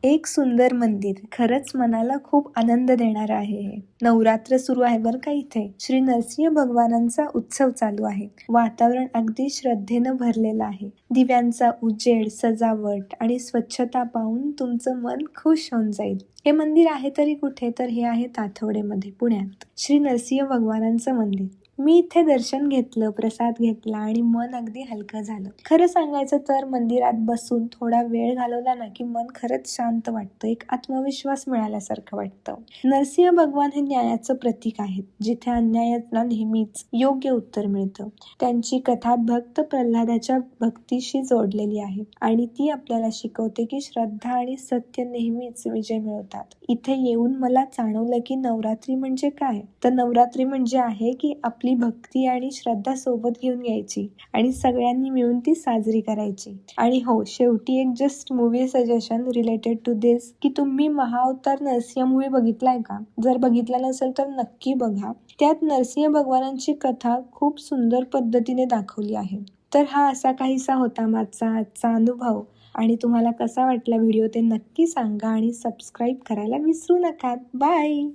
एक सुंदर मंदिर, खरंच मनाला खूप आनंद देणारं आहे हे. नवरात्र सुरू आहे बरं का इथे. श्री नरसिंह भगवानांचा उत्सव चालू आहे. वातावरण अगदी श्रद्धेनं भरलेलं आहे. दिव्यांचा उजेड, सजावट आणि स्वच्छता पाहून तुमचं मन खुश होऊन जाईल. हे मंदिर आहे तरी कुठे, तर हे आहे ताथवडेमध्ये पुण्यात. श्री नरसिंह भगवानांचं मंदिर. मी इथे दर्शन घेतलं, प्रसाद घेतला आणि मन अगदी हलकं झालं. खरं सांगायचं तर मंदिरात बसून थोडा वेळ घालवला ना की मन खरंच शांत वाटतं, एक आत्मविश्वास मिळाल्यासारखं वाटतं. नरसिंह भगवान हे न्यायाचं प्रतीक आहेत, जिथे अन्यायाला नेहमीच योग्य उत्तर मिळतं. त्यांची कथा भक्त प्रल्हादाच्या भक्तीशी जोडलेली आहे आणि ती आपल्याला शिकवते की श्रद्धा आणि सत्य नेहमीच विजय मिळवतात. इथे येऊन मला जाणवलं की नवरात्री म्हणजे काय, तर नवरात्री म्हणजे आहे की आपली भक्ती आणि श्रद्धा सोबत घेऊन यायची आणि सगळ्यांनी मिळून ती साजरी करायची. आणि हो, शेवटी एक just movie suggestion related to this की तुम्ही महाअवतार नरसिंह मूवी बघितलाय का? जर बघितला नसेल तर नक्की बघा. त्यात नरसिंह भगवानांची कथा खूप सुंदर पद्धतीने दाखवली आहे. तर हा असा काहीसा होता माझा आजचा अनुभव. आणि तुम्हाला कसा वाटला व्हिडिओ ते नक्की सांगा आणि सबस्क्राईब करायला विसरू नका. बाय.